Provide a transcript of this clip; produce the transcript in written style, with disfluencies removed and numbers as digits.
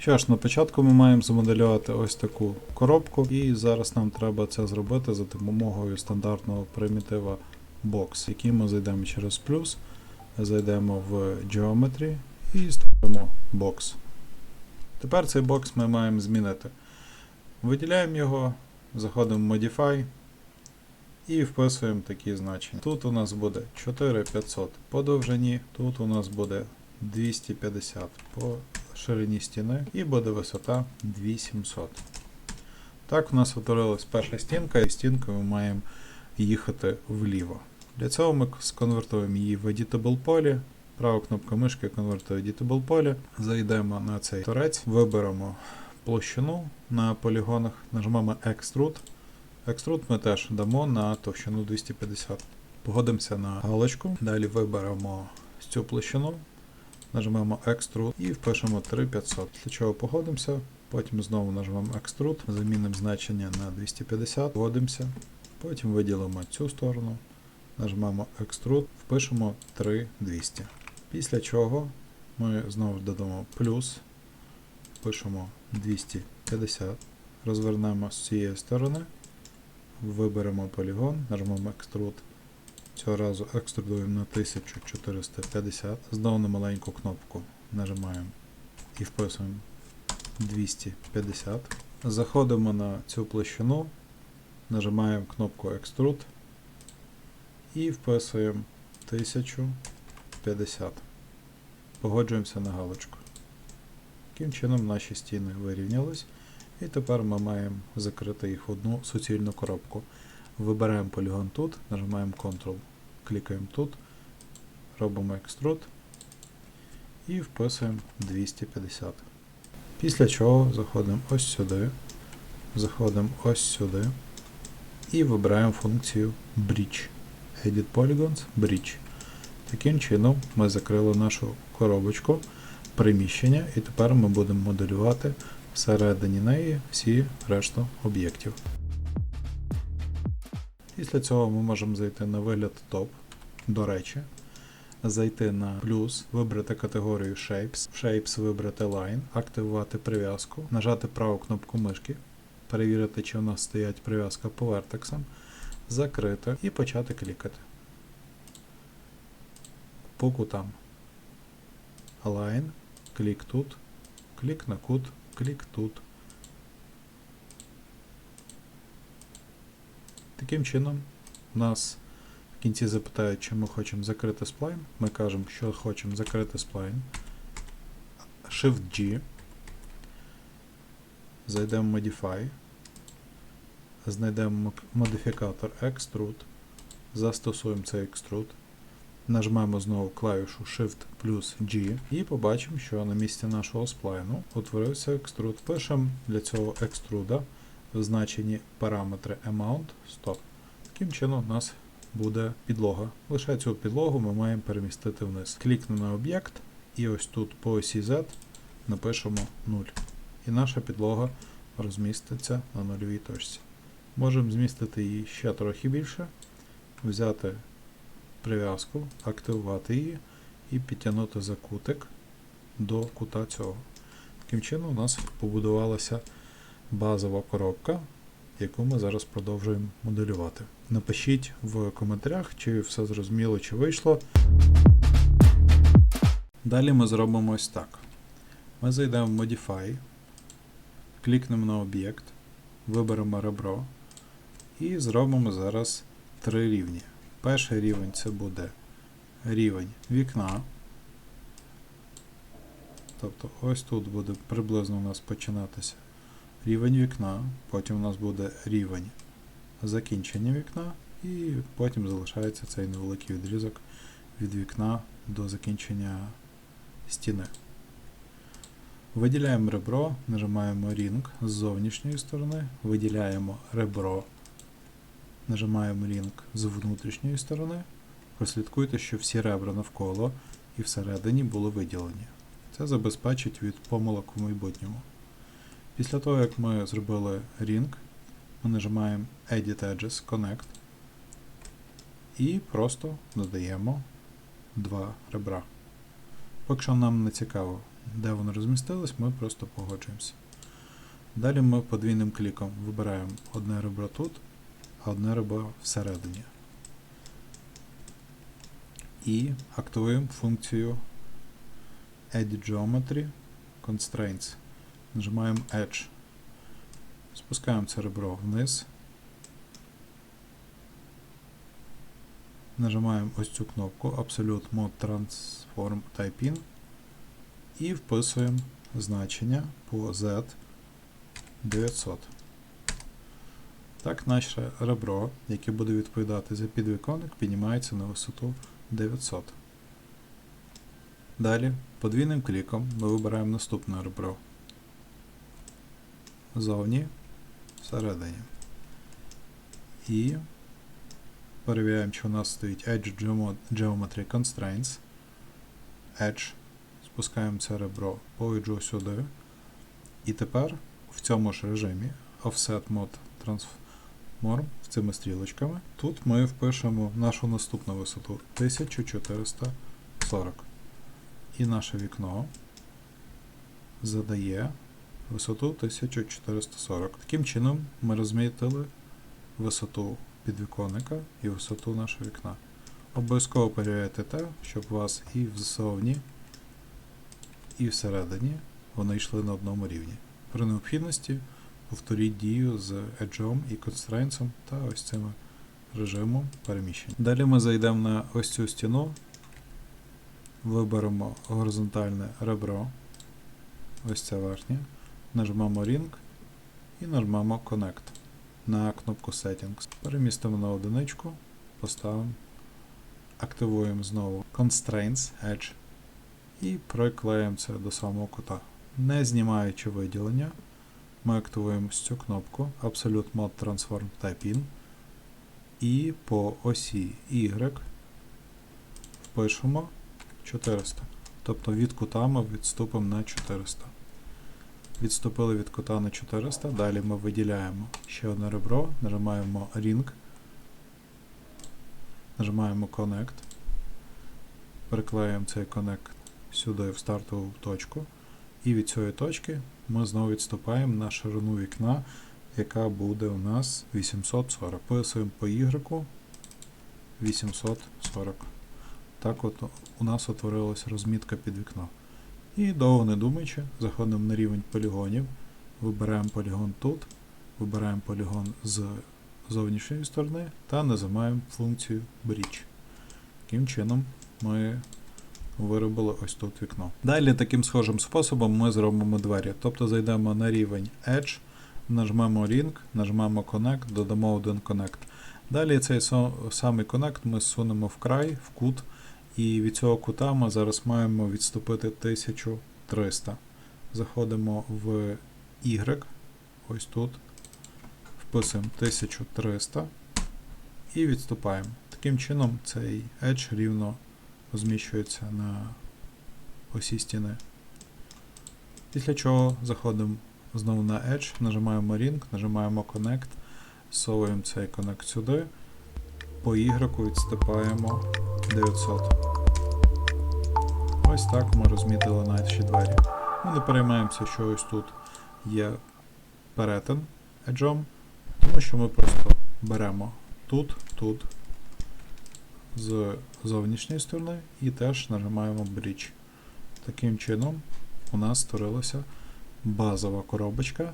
Що ж, на початку ми маємо змоделювати ось таку коробку, і зараз нам треба це зробити за допомогою стандартного примітива Box, який ми зайдемо через плюс, зайдемо в Geometry і створимо Box. Тепер цей бокс ми маємо змінити. Виділяємо його, заходимо в Modify і вписуємо такі значення. Тут у нас буде 4500 по довжині, тут у нас буде 250 по ширині стіни і буде висота 2700. Так у нас утворилась перша стінка, і стінкою ми маємо їхати вліво. Для цього ми сконвертуємо її в Editable полі. Права кнопка мишки конвертує Editable поле. Зайдемо на цей торець, виберемо площину на полігонах, нажмемо Extrude. Extrude ми теж дамо на товщину 250. Погодимося на галочку. Далі виберемо цю площину, нажмемо Extrude і впишемо 3500. Для чого погодимося, потім знову нажмемо Extrude, замінимо значення на 250, погодимося, потім виділимо цю сторону, нажмемо Extrude, впишемо 3200. Після чого ми знову додамо плюс, пишемо 250, розвернемо з цієї сторони, виберемо полігон, нажмемо Extrude, цього разу екструдуємо на 1450, знову на маленьку кнопку нажимаємо і вписуємо 250, заходимо на цю площину, нажимаємо кнопку Extrude і вписуємо 1050. Погоджуємося на галочку. Таким чином наші стіни вирівнялись, і тепер ми маємо закрити їх в одну суцільну коробку. Вибираємо полігон тут, нажимаємо Ctrl, клікаємо тут, робимо Extrude і вписуємо 250. Після чого заходимо ось сюди і вибираємо функцію Bridge. Edit Polygons, Bridge. Таким чином ми закрили нашу коробочку, приміщення, і тепер ми будемо моделювати всередині неї всі решту об'єктів. Після цього ми можемо зайти на вигляд топ, до речі, зайти на плюс, вибрати категорію Shapes, в Shapes вибрати Line, активувати прив'язку, нажати праву кнопку мишки, перевірити, чи у нас стоять прив'язка по вертексам, закрити і почати клікати по кутам. Align, клік тут, клік на кут, клік тут. Таким чином, нас в кінці запитають, чи ми хочемо закрити сплайн. Ми кажемо, що хочемо закрити сплайн. Shift-G. Зайдемо в Modify. Знайдемо модифікатор Extrude. Застосуємо цей Extrude. Нажмемо знову клавішу Shift плюс G і побачимо, що на місці нашого сплайну утворився Extrude. Пишемо для цього Extrude в значенні параметри Amount 100. Таким чином у нас буде підлога. Лише цю підлогу ми маємо перемістити вниз. Клікнемо на об'єкт і ось тут по осі Z напишемо 0. І наша підлога розміститься на нульовій точці. Можемо змістити її ще трохи більше, взяти прив'язку, активувати її і підтягнути за кутик до кута цього. Таким чином у нас побудувалася базова коробка, яку ми зараз продовжуємо моделювати. Напишіть в коментарях, чи все зрозуміло, чи вийшло. Далі ми зробимо ось так. Ми зайдемо в Modify, клікнемо на об'єкт, виберемо ребро і зробимо зараз 3 рівні. Перший рівень це буде рівень вікна. Тобто ось тут буде приблизно у нас починатися рівень вікна, потім у нас буде рівень закінчення вікна, і потім залишається цей невеликий відрізок від вікна до закінчення стіни. Виділяємо ребро, нажимаємо Ring з зовнішньої сторони, виділяємо ребро, нажимаємо Ring з внутрішньої сторони. Прослідкуйте, що всі ребра навколо і всередині були виділені. Це забезпечить від помилок у майбутньому. Після того, як ми зробили Ring, ми нажимаємо Edit Edges Connect і просто додаємо 2 ребра. Поки що нам не цікаво де воно розмістилось, ми просто погоджуємося. Далі ми подвійним кліком вибираємо одне ребро тут, а одне ребро всередині. І активуємо функцію Edit Geometry Constraints. Нажимаємо Edge. Спускаємо це ребро вниз. Нажимаємо ось цю кнопку Absolute Mode Transform Type In і вписуємо значення по Z 900. Так, наше ребро, яке буде відповідати за підвіконник, піднімається на висоту 900. Далі подвійним кліком ми вибираємо наступне ребро. Зовні, всередині. І перевіряємо, чи у нас стоїть Edge Geometry Constraints. Edge. Спускаємо це ребро по Edge сюди. І тепер в цьому ж режимі Offset Mode Transform цими стрілочками. Тут ми впишемо нашу наступну висоту 1440. І наше вікно задає висоту 1440. Таким чином ми розмітили висоту підвіконника і висоту нашого вікна. Обов'язково перевіряйте те, щоб у вас і ззовні, і всередині вони йшли на одному рівні. При необхідності повторіть дію з Edge і Constraints та ось цим режимом переміщення. Далі ми зайдемо на ось цю стіну, виберемо горизонтальне ребро, ось це верхнє, нажмемо Ring і нажмемо Connect на кнопку Settings. Перемістимо на одиничку, поставимо, активуємо знову Constraints Edge і приклеїмо це до самого кута. Не знімаючи виділення, ми активуємо цю кнопку Absolute Mode Transform Type In і по осі Y впишемо 400. Тобто від кута ми відступимо на 400. Відступили від кута на 400, далі ми виділяємо ще одне ребро, нажимаємо Ring, нажимаємо Connect, приклеїмо цей Connect сюди в стартову точку, і від цієї точки ми знову відступаємо на ширину вікна, яка буде у нас 840. Писуємо по Y 840. Так от у нас утворилася розмітка під вікно. І довго не думаючи, заходимо на рівень полігонів, вибираємо полігон тут, вибираємо полігон з зовнішньої сторони та нажимаємо функцію Bridge. Таким чином ми виробили ось тут вікно. Далі таким схожим способом ми зробимо двері. Тобто зайдемо на рівень Edge, нажмемо Ring, нажмемо Connect, додамо один Connect. Далі цей самий Connect ми зсунемо в край, в кут, і від цього кута ми зараз маємо відступити 1300. Заходимо в Y, ось тут, вписуємо 1300 і відступаємо. Таким чином цей Edge рівно розміщується на осі стіни. Після чого заходимо знову на Edge, нажимаємо Ring, нажимаємо Connect, зсовуємо цей Connect сюди, по Y відступаємо 900. Ось так ми розмітили наші двері. Ми не переймаємося, що ось тут є перетин Edge, тому що ми просто беремо тут, тут, з зовнішньої сторони і теж нажимаємо Bridge. Таким чином у нас створилася базова коробочка